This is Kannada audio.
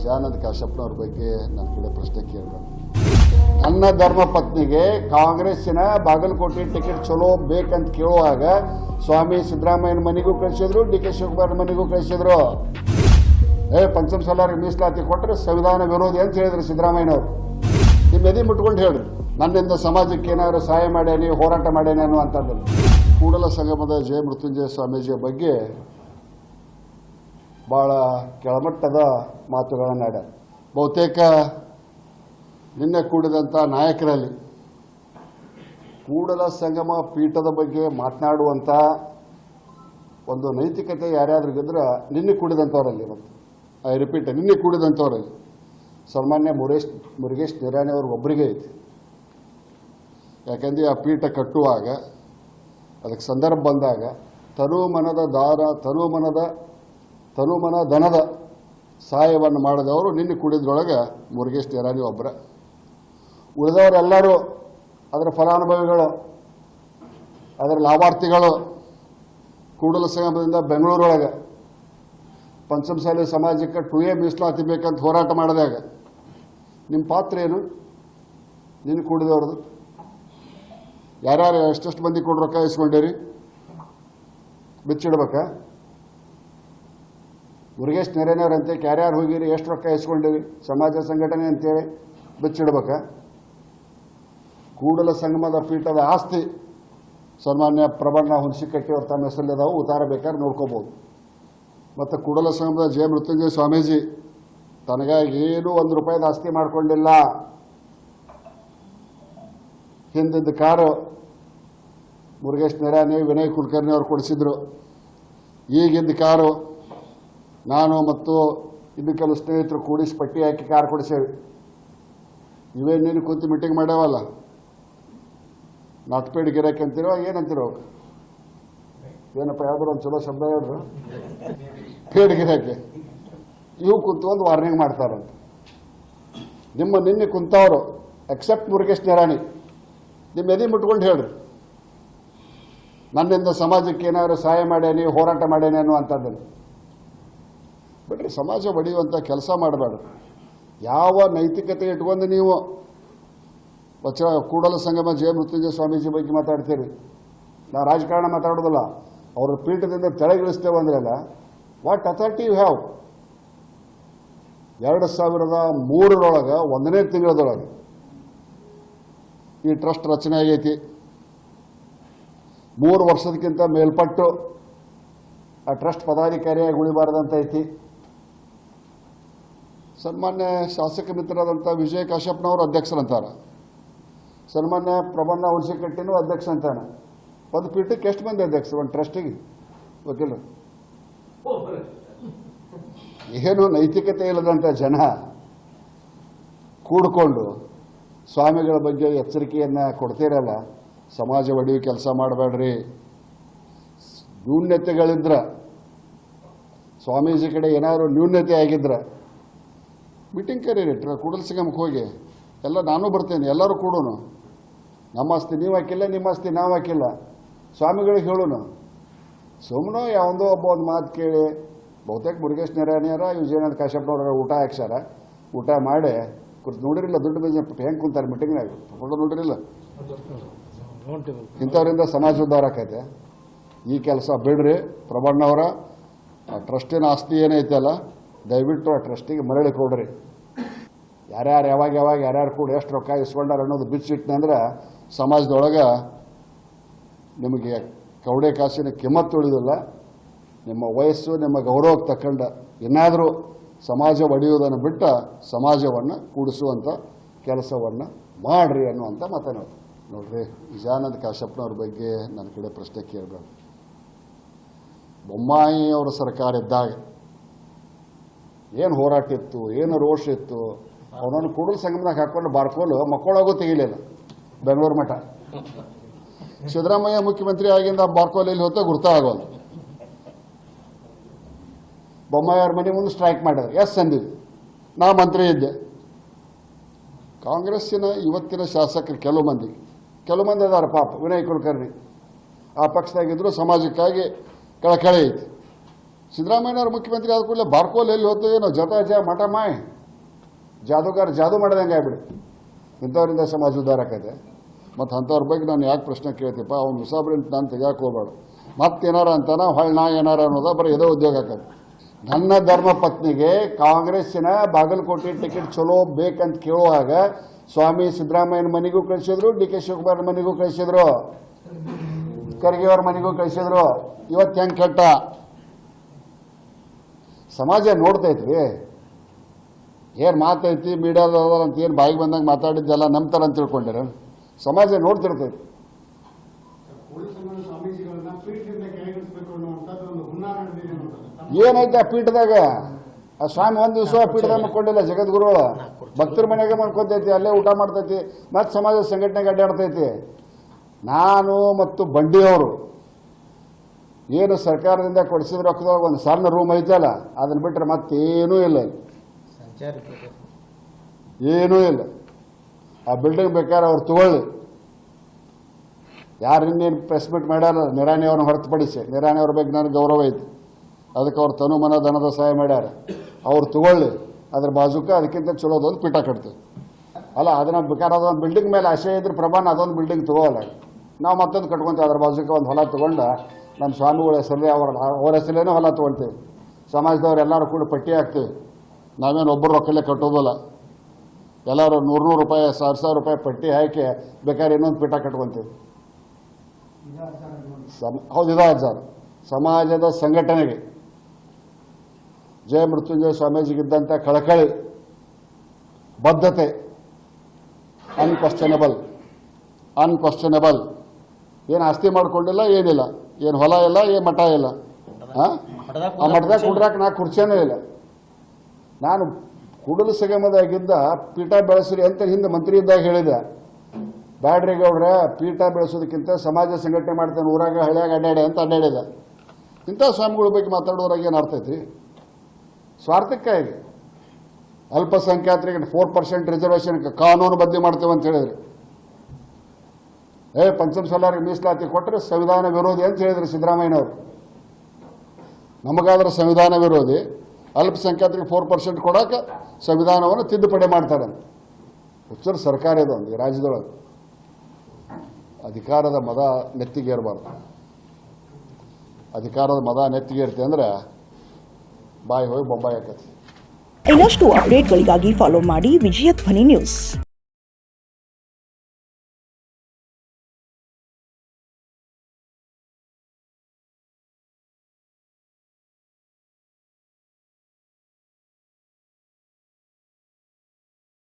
ವಿಜಯಾನಂದ ಕಾಶ್ಯಪ್ನವ್ರ ಬಗ್ಗೆ ನನ್ನ ಕಡೆ ಪ್ರಶ್ನೆ ಕೇಳಬೇಡ. ನನ್ನ ಧರ್ಮ ಪತ್ನಿಗೆ ಕಾಂಗ್ರೆಸ್ಸಿನ ಬಾಗಲಕೋಟೆ ಟಿಕೆಟ್ ಚಲೋ ಬೇಕಂತ ಕೇಳುವಾಗ ಸ್ವಾಮಿ ಸಿದ್ದರಾಮಯ್ಯನ ಮನೆಗೂ ಕಳಿಸಿದ್ರು, ಡಿ ಕೆ ಶಿವಕುಮಾರ್ ಮನೆಗೂ ಕಳಿಸಿದ್ರು. ಪಂಚಮ ಸಾಲಾರಿಗೆ ಮೀಸಲಾತಿ ಕೊಟ್ಟರೆ ಸಂವಿಧಾನ ವಿರೋಧಿ ಅಂತ ಹೇಳಿದ್ರು ಸಿದ್ದರಾಮಯ್ಯನವರು. ನಿಮ್ಮ ಎದೆ ಮುಟ್ಕೊಂಡು ಹೇಳ್ರಿ, ನನ್ನಿಂದ ಸಮಾಜಕ್ಕೆ ಏನಾದ್ರು ಸಹಾಯ ಮಾಡ್ಯಾನಿ, ಹೋರಾಟ ಮಾಡ್ಯಾನಿ ಅನ್ನುವಂಥದ್ದು. ಕೂಡಲ ಸಂಗಮದ ಜಯ ಮೃತ್ಯುಂಜಯ ಸ್ವಾಮೀಜಿಯ ಬಗ್ಗೆ ಭಾಳ ಕೆಳಮಟ್ಟದ ಮಾತುಗಳನ್ನು ಆಡ್ಯಾರ. ಬಹುತೇಕ ನಿನ್ನೆ ಕೂಡಿದಂಥ ನಾಯಕರಲ್ಲಿ ಕೂಡಲ ಸಂಗಮ ಪೀಠದ ಬಗ್ಗೆ ಮಾತನಾಡುವಂಥ ಒಂದು ನೈತಿಕತೆ ಯಾರ್ಯಾರಿಗಿದ್ರೆ ನಿನ್ನೆ ಕೂಡಿದಂಥವರಲ್ಲಿ, ಇವತ್ತು ಐ ರಿಪೀಟ್, ನಿನ್ನೆ ಕೂಡಿದಂಥವರಲ್ಲಿ ಸನ್ಮಾನ್ಯ ಮುರುಗೇಶ್ ನಿರಾಣಿ ಅವರು ಒಬ್ಬರಿಗೆ ಐತಿ. ಯಾಕಂದರೆ ಆ ಪೀಠ ಕಟ್ಟುವಾಗ ಅದಕ್ಕೆ ಸಂದರ್ಭ ಬಂದಾಗ ತನುಮನ ಧನದ ಸಹಾಯವನ್ನು ಮಾಡಿದವರು ನಿನ್ನೆ ಕೂಡಿದ್ರೊಳಗೆ ಮುರುಗೇಶ್ ನಿರಾಣಿ ಒಬ್ಬರ. ಉಳಿದವರೆಲ್ಲರೂ ಅದರ ಫಲಾನುಭವಿಗಳು, ಅದರ ಲಾಭಾರ್ಥಿಗಳು. ಕೂಡಲ ಸಂಗಮದಿಂದ ಬೆಂಗಳೂರೊಳಗೆ ಪಂಚಮಸಾಲಿ ಸಮಾಜಕ್ಕೆ 2A ಮೀಸಲಾತಿ ಬೇಕಂತ ಹೋರಾಟ ಮಾಡಿದಾಗ ನಿಮ್ಮ ಪಾತ್ರ ಏನು? ನಿನ್ನ ಕೂಡಿದವ್ರದ್ದು ಯಾರ್ಯಾರು ಎಷ್ಟೆಷ್ಟು ಮಂದಿ ಕೊಡು ರೊಕ್ಕ ಇಸ್ಕೊಂಡಿರಿ? ಬಿಚ್ಚಿಡ್ಬೇಕಾ? ಮುರುಗೇಶ್ ನಿರಾಣಿಯವ್ರಂತೆ ಯಾರ್ಯಾರು ಹೋಗಿರಿ, ಎಷ್ಟು ರೊಕ್ಕ ಇಸ್ಕೊಂಡಿರಿ, ಸಮಾಜ ಸಂಘಟನೆ ಅಂತೇಳಿ ಬಿಚ್ಚಿಡ್ಬೇಕಾ? ಕೂಡಲ ಸಂಗಮದ ಪೀಠದ ಆಸ್ತಿ ಸನ್ಮಾನ್ಯ ಪ್ರಬಣ್ಣ ಹುಣಸಿಕಟ್ಟಿಯವ್ರು ತಮ್ಮ ಹೆಸರಲ್ಲಿದ್ದಾವೆ, ಉತ್ತಾರ ಬೇಕಾದ್ರೆ ನೋಡ್ಕೋಬೋದು. ಮತ್ತು ಕೂಡಲ ಸಂಗಮದ ಜಯ ಮೃತ್ಯುಂಜಯ ಸ್ವಾಮೀಜಿ ತನಗಾಗಿ ಏನೂ ₹1 ಆಸ್ತಿ ಮಾಡಿಕೊಂಡಿಲ್ಲ. ಹಿಂದಿದ್ದ ಕಾರು ಮುರುಗೇಶ್ ನಿರಾಣಿ, ವಿನಯ್ ಕುಲಕರ್ಣಿ ಅವರು ಕೊಡಿಸಿದ್ರು. ಈಗಿದ್ದ ಕಾರು ನಾನು ಮತ್ತು ಇನ್ನು ಕೆಲವು ಸ್ನೇಹಿತರು ಕೂಡಿಸಿ ಪಟ್ಟಿ ಹಾಕಿ ಕಾರ್ ಕೊಡಿಸೇವಿ. ನೀನು ಕುಂತು ಮೀಟಿಂಗ್ ಮಾಡ್ಯಾವಲ್ಲ, ನಾಟ್ಪೇಡ್ ಗಿರಾಕಿ ಅಂತಿರೋ ಏನಂತಿರೋ, ಏನಪ್ಪ ಯಾವ್ದಾರು ಒಂದು ಚಲೋ ಶಬ್ದ ಹೇಳ್ರು, ಪೇಡ್ ಗಿರಾಕಿ, ಇವು ಕುಂತು ಒಂದು ವಾರ್ನಿಂಗ್ ಮಾಡ್ತಾರಂತ. ನಿನ್ನೆ ಕುಂತವರು ಎಕ್ಸೆಪ್ಟ್ ಮುರುಗೇಶ್ ನಿರಾಣಿ ನಿಮ್ಮ ಎದೆ ಮುಟ್ಕೊಂಡು ಹೇಳ್ರಿ, ನನ್ನಿಂದ ಸಮಾಜಕ್ಕೆ ಏನಾದ್ರು ಸಹಾಯ ಮಾಡ್ಯಾನಿ, ಹೋರಾಟ ಮಾಡ್ಯಾನಿ ಅನ್ನುವಂಥದ್ದನ್ನು ಬಿಡ್ರಿ. ಸಮಾಜ ಒಡೆಯುವಂಥ ಕೆಲಸ ಮಾಡಬೇಡ್ರಿ. ಯಾವ ನೈತಿಕತೆ ಇಟ್ಕೊಂಡು ನೀವು ಕೂಡಲ ಸಂಗಮ ಜಯ ಮೃತ್ಯುಂಜಯ ಸ್ವಾಮೀಜಿ ಬಗ್ಗೆ ಮಾತಾಡ್ತೀರಿ? ನಾವು ರಾಜಕಾರಣ ಮಾತಾಡೋದಿಲ್ಲ, ಅವ್ರ ಪೀಠದಿಂದ ತೆಳಗಿಳಿಸ್ತೇವೆ ಅಂದ್ರಲ್ಲ, ವಾಟ್ ಅಥಾರಿಟಿ ಯು ಹ್ಯಾವ್? 2003 1ನೇ ತಿಂಗಳದೊಳಗೆ ಈ ಟ್ರಸ್ಟ್ ರಚನೆ ಆಗೈತಿ. 3 ವರ್ಷದಕ್ಕಿಂತ ಮೇಲ್ಪಟ್ಟು ಆ ಟ್ರಸ್ಟ್ ಪದಾಧಿಕಾರಿಯಾಗಿ ಉಳಿಬಾರ್ದಂತ ಐತಿ. ಸನ್ಮಾನ್ಯ ಶಾಸಕ ಮಿತ್ರರಾದಂಥ ವಿಜಯ ಕಾಶ್ಯಪ್ನವರು ಅಧ್ಯಕ್ಷರಂತಾರೆ, ಸನ್ಮಾನ್ಯ ಪ್ರಬಣ್ಣ ಹುಣಸಿಕಟ್ಟಿನೂ ಅಧ್ಯಕ್ಷ ಅಂತಾನೆ. ಒಂದು ಪೀಠಕ್ಕೆ ಎಷ್ಟು ಮಂದಿ ಅಧ್ಯಕ್ಷರು? ಒಂದು ಟ್ರಸ್ಟಿಗೆ ಗೊತ್ತಿಲ್ಲ. ಏನು ನೈತಿಕತೆ ಇಲ್ಲದಂಥ ಜನ ಕೂಡಿಕೊಂಡು ಸ್ವಾಮಿಗಳ ಬಗ್ಗೆ ಎಚ್ಚರಿಕೆಯನ್ನು ಕೊಡ್ತೀರಲ್ಲ, ಸಮಾಜ ಒಡೆಯುವ ಕೆಲಸ ಮಾಡಬೇಡ್ರಿ. ನ್ಯೂನ್ಯತೆಗಳಿದ್ರೆ, ಸ್ವಾಮೀಜಿ ಕಡೆ ಏನಾದರೂ ನ್ಯೂನ್ಯತೆ ಆಗಿದ್ರೆ ಮೀಟಿಂಗ್ ಕರೀರಿ, ಕೂಡಲ ಸಂಗಮಕ್ಕೆ ಹೋಗಿ. ಎಲ್ಲ ನಾನು ಬರ್ತೇನೆ, ಎಲ್ಲರೂ ಕೂಡೋನು. ನಮ್ಮ ಆಸ್ತಿ ನೀವು ಹಾಕಿಲ್ಲ, ನಿಮ್ಮ ಆಸ್ತಿ ನಾವು ಹಾಕಿಲ್ಲ, ಸ್ವಾಮಿಗಳಿಗೆ ಹೇಳೋನು. ಸುಮ್ಮನೆ ಯಾವುದೋ ಒಬ್ಬ ಒಂದು ಮಾತು ಕೇಳಿ, ಬಹುತೇಕ ಮುರುಗೇಶ್ ನಿರಾಣಿಯರ ವಿಜಯಾನಂದ ಕಾಶ್ಯಪ್ನವರ ಊಟ ಹಾಕ್ಸಾರ, ಊಟ ಮಾಡಿ ಕುರ್ತು ನೋಡಿರಿಲ್ಲ, ದುಡ್ಡು ಬಿಸ್ನೆಸ್ ಹೆಂಗೆ ಕುಂತಾರೆ ಮೀಟಿಂಗ್ನಾಗ, ಫೋಟೋ ನೋಡಿರಿಲ್ಲ. ಇಂಥವ್ರಿಂದ ಸಮಾಜ ಉದ್ಧಾರ ಆಕೈತೆ. ಈ ಕೆಲಸ ಬಿಡ್ರಿ. ಪ್ರಬಣ್ಣವರ ಟ್ರಸ್ಟಿನ ಆಸ್ತಿ ಏನೈತಲ್ಲ, ದಯವಿಟ್ಟು ಆ ಟ್ರಸ್ಟಿಗೆ ಮರಳಿ ಕೊಡ್ರಿ. ಯಾರ್ಯಾರು ಕೂಡ ಎಷ್ಟು ರೊಕ್ಕ ಇಸ್ಕೊಂಡಾರ ಅನ್ನೋದು ಬಿಚ್ಚಿಟ್ನಂದ್ರೆ ಸಮಾಜದೊಳಗೆ ನಿಮಗೆ ಕವಡೆ ಕಾಸಿನ ಕಿಮ್ಮತ್ತು ಉಳಿದಿಲ್ಲ. ನಿಮ್ಮ ವಯಸ್ಸು, ನಿಮ್ಮ ಗೌರವಕ್ಕೆ ತಕ್ಕಂಡ ಏನಾದರೂ ಸಮಾಜ ಒಡೆಯುವುದನ್ನು ಬಿಟ್ಟ ಸಮಾಜವನ್ನು ಕೂಡಿಸುವಂಥ ಕೆಲಸವನ್ನು ಮಾಡ್ರಿ ಅನ್ನುವಂಥ ಮಾತನಾಡ್ತಾರೆ. ನೋಡ್ರಿ, ವಿಜಯಾನಂದ ಕಾಶ್ಯಪ್ನವ್ರ ಬಗ್ಗೆ ನನ್ನ ಕಡೆ ಪ್ರಶ್ನೆ ಕೇಳಬೇಡ. ಬೊಮ್ಮಾಯಿ ಅವರ ಸರ್ಕಾರ ಇದ್ದಾಗ ಏನು ಹೋರಾಟ ಇತ್ತು, ಏನು ರೋಷ ಇತ್ತು. ಅವನನ್ನು ಕೂಡಲ ಸಂಗಮದಾಗ ಹಾಕೊಂಡು ಬಾರ್ಕೋಲು ಮಕ್ಕಳಾಗೂ ತೆಗಿಲಿಲ್ಲ ಬೆಂಗಳೂರು ಮಠ. ಸಿದ್ದರಾಮಯ್ಯ ಮುಖ್ಯಮಂತ್ರಿ ಆಗಿಂದ ಬಾರ್ಕೋಲ್ ಎಲ್ಲಿ ಹೋಗ್ತಾ ಗುರ್ತಾಗೋಲ್ಲ. ಬೊಮ್ಮಾಯಿಯವ್ರ ಮನೆ ಮುಂದೆ ಸ್ಟ್ರೈಕ್ ಮಾಡಿದ್ರು, ಎಸ್ ಅಂದಿದ್ವಿ. ನಾ ಮಂತ್ರಿ ಇದ್ದೆ. ಕಾಂಗ್ರೆಸ್ಸಿನ ಇವತ್ತಿನ ಶಾಸಕರು ಕೆಲವು ಮಂದಿ ಅದಾರ ಪಾಪ. ವಿನಯ್ ಕುಲಕರ್ಣಿ ಆ ಪಕ್ಷದಾಗಿದ್ದರು, ಸಮಾಜಕ್ಕಾಗಿ ಕಳಕಳಿ ಐತಿ. ಸಿದ್ದರಾಮಯ್ಯನವ್ರ ಮುಖ್ಯಮಂತ್ರಿ ಆದ ಕೂಡಲೇ ಬಾರ್ಕೋಲ್ ಎಲ್ಲಿ ಹೋಗ್ತೇನೋ ಜತ ಮಠ ಮಾಯ್ ಜಾದೂಗಾರ ಜಾದೂ ಮಾಡ್ದಂಗೆ ಆಗ್ಬಿಡಿ. ಇಂಥವ್ರಿಂದ ಸಮಾಜ ಉದ್ಧಾರ ಆಕೈತೆ. ಮತ್ತು ಅಂಥವ್ರ ಬಗ್ಗೆ ನಾನು ಯಾಕೆ ಪ್ರಶ್ನೆ ಕೇಳ್ತೀಪ್ಪ, ಅವ್ನು ಹೊಸಬ್ರಿಂದ ನಾನು ತೆಗಿಯೋಕೆ ಹೋಗ್ಬೇಡ. ಮತ್ತೇನಾರ ಅಂತಾನ ಹೊಳ್ಳಿ ನಾ ಏನಾರ ಅನ್ನೋದ ಬರೀ ಏದೋ ಉದ್ಯೋಗ ಆಕೈತೆ. ನನ್ನ ಧರ್ಮ ಪತ್ನಿಗೆ ಕಾಂಗ್ರೆಸ್ಸಿನ ಬಾಗಲಕೋಟೆ ಟಿಕೆಟ್ ಚಲೋ ಬೇಕಂತ ಕೇಳುವಾಗ ಸ್ವಾಮಿ ಸಿದ್ದರಾಮಯ್ಯನ ಮನೆಗೂ ಕಳಿಸಿದ್ರು, ಡಿ ಕೆ ಶಿವಕುಮಾರ್ ಮನೆಗೂ ಕಳಿಸಿದ್ರು, ಖರ್ಗೆ ಅವ್ರ ಮನೆಗೂ ಕಳಿಸಿದ್ರು. ಇವತ್ತು ಹೆಂಗೆ ಕೆಟ್ಟ ಸಮಾಜ ನೋಡ್ತೈತ್ರಿ. ಏನು ಮಾತೈತಿ ಮೀಡಿಯಾದ ಅಂತ ಏನು ಬಾಯಿಗೆ ಬಂದಂಗೆ ಮಾತಾಡಿದ್ದೆಲ್ಲ ನಂಬ್ತಾರೆ ಅಂತ ತಿಳ್ಕೊಂಡಿರ. ಸಮಾಜ ನೋಡ್ತಿರ್ತೈತಿ. ಏನೈತೆ ಆ ಪೀಠದಾಗ? ಆ ಸ್ವಾಮಿ ಒಂದು ದಿವಸ ಪೀಠದಾಗ ಮಕ್ಕೊಂಡಿಲ್ಲ. ಜಗದ್ಗುರು ಭಕ್ತರ ಮನೆಗೆ ಮನ್ಕೊತೈತಿ, ಅಲ್ಲೇ ಊಟ ಮಾಡ್ತೈತಿ, ಮತ್ತು ಸಮಾಜ ಸಂಘಟನೆಗೆ ಅಡ್ಡಾಡ್ತೈತಿ. ನಾನು ಮತ್ತು ಬಂಡಿಯವರು ಏನು ಸರ್ಕಾರದಿಂದ ಕೊಡಿಸಿದ ರೊಕ್ಕದಾಗ ಒಂದು ಸಣ್ಣ ರೂಮ್ ಐತಲ್ಲ, ಅದನ್ನು ಬಿಟ್ಟರೆ ಮತ್ತೇನೂ ಇಲ್ಲ, ಏನೂ ಇಲ್ಲ. ಆ ಬಿಲ್ಡಿಂಗ್ ಬೇಕಾದ್ರೆ ಅವ್ರು ತಗೊಳ್ಳಿ. ಯಾರು ಇನ್ನೇನು ಪ್ರೆಸ್ ಮೀಟ್ ಮಾಡ್ಯಾರ ನಿರಾಣಿ ಅವ್ರನ್ನ ಹೊರತುಪಡಿಸಿ, ನಿರಾಣಿ ಅವ್ರ ಬಗ್ಗೆ ನನಗೆ ಗೌರವ ಐತಿ, ಅದಕ್ಕೆ ಅವ್ರು ತನು ಮನ ಧನದ ಸಹಾಯ ಮಾಡ್ಯಾರ, ಅವ್ರು ತಗೊಳ್ಳಿ. ಅದ್ರ ಬಾಜುಕ ಅದಕ್ಕಿಂತ ಚಲೋದೊಂದು ಪೀಠ ಕಟ್ತೀವಿ ಅಲ್ಲ. ಅದನ್ನ ಬೇಕಾದ್ರೆ ಅದೊಂದು ಬಿಲ್ಡಿಂಗ್ ಮೇಲೆ ಆಶೆ ಇದ್ರೆ ಪ್ರಭಾನ ಅದೊಂದು ಬಿಲ್ಡಿಂಗ್ ತಗೋಲ್ಲ. ನಾವು ಮತ್ತೊಂದು ಕಟ್ಕೊತೀವಿ, ಅದ್ರ ಬಾಜುಕ ಒಂದು ಹೊಲ ತೊಗೊಂಡು ನಮ್ಮ ಸ್ವಾಮಿಗಳ ಹೆಸರಲ್ಲೇ ಅವ್ರ ಹೆಸರಲ್ಲೇನೋ ಹೊಲ ತೊಗೊಳ್ತೀವಿ. ಸಮಾಜದವ್ರು ಎಲ್ಲರೂ ಕೂಡ ಪಟ್ಟಿ ಹಾಕ್ತೀವಿ. ನಾವೇನು ಒಬ್ಬರು ರೊಕ್ಕಲ್ಲೇ ಕಟ್ಟೋದಿಲ್ಲ. ಎಲ್ಲರೂ 100 ರೂಪಾಯಿ 1000 ರೂಪಾಯಿ ಪಟ್ಟಿ ಹಾಕಿ ಬೇಕಾದ್ರೆ ಇನ್ನೊಂದು ಪೀಠ ಕಟ್ಕೊತೀವಿ. ಹೌದು, ಇದು ಸರ್ ಸಮಾಜದ ಸಂಘಟನೆಗೆ ಜಯ ಮೃತ್ಯುಂಜಯ ಸ್ವಾಮೀಜಿಗಿದ್ದಂಥ ಕಳಕಳಿ, ಬದ್ಧತೆ ಅನ್ಕ್ವಶ್ಚನಬಲ್. ಏನು ಆಸ್ತಿ ಮಾಡ್ಕೊಂಡಿಲ್ಲ, ಏನಿಲ್ಲ, ಏನು ಹೊಲ ಇಲ್ಲ, ಏನು ಮಠ ಇಲ್ಲ. ಆ ಮಠದಾಗ ಕುಡ್ರಾಕ ನಾ ಕುರ್ಚೇನೂ ಇಲ್ಲ. ನಾನು ಕೂಡಲ ಸಂಗಮದಾಗಿದ್ದ ಪೀಠ ಬೆಳೆಸ್ರಿ ಅಂತ ಹಿಂದೆ ಮಂತ್ರಿ ಇದ್ದಾಗ ಹೇಳಿದೆ, ಬ್ಯಾಡ್ರಿ ಗೌಡ್ರೆ ಪೀಠ ಬೆಳೆಸೋದಕ್ಕಿಂತ ಸಮಾಜ ಸಂಘಟನೆ ಮಾಡ್ತೇನೆ ಊರಾಗ ಹಳ್ಳಿಯಾಗ ಅಡ್ಡಾಡೆ ಅಂತ ಅಡ್ಡಾಡಿದೆ. ಇಂಥ ಸ್ವಾಮಿಗಳ ಬಗ್ಗೆ ಮಾತಾಡೋರಾಗ ಏನು ಅರ್ಥೈತಿ? ಸ್ವಾರ್ಥಕ್ಕಾಗಿ ಅಲ್ಪಸಂಖ್ಯಾತರಿಗೆ 4% ರಿಸರ್ವೇಷನ್ ಕಾನೂನು ಬದ್ಲಿ ಮಾಡ್ತೇವೆ ಅಂತ ಹೇಳಿದ್ರಿ. ಪಂಚಮಸಾಲರಿಗೆ ಮೀಸಲಾತಿ ಕೊಟ್ಟರೆ ಸಂವಿಧಾನ ವಿರೋಧಿ ಅಂತ ಹೇಳಿದ್ರು ಸಿದ್ದರಾಮಯ್ಯನವರು. ನಮಗಾದ್ರೆ ಸಂವಿಧಾನ ವಿರೋಧಿ, ಅಲ್ಪಸಂಖ್ಯಾತರಿಗೆ 4% ಕೊಡೋಕೆ ಸಂವಿಧಾನವನ್ನು ತಿದ್ದುಪಡಿ ಮಾಡ್ತಾರೆ. ಹುಚ್ಚರ ಸರ್ಕಾರ ಇದು ಒಂದು ಈ ರಾಜ್ಯದೊಳಗೆ. ಅಧಿಕಾರದ ಮದ ನೆತ್ತಿಗೇರಬಾರ್ದು. ಅಧಿಕಾರದ ಮದ ನೆತ್ತಿಗೇರ್ತಿ ಅಂದ್ರೆ ಬಾಯಿ ಹೋಗಿ ಬೊಂಬಾಯಿ ಹಾಕತಿ. ಇನ್ನಷ್ಟು ಅಪ್ಡೇಟ್ಗಳಿಗಾಗಿ ಫಾಲೋ ಮಾಡಿ ವಿಜಯ ಧ್ವನಿ ನ್ಯೂಸ್.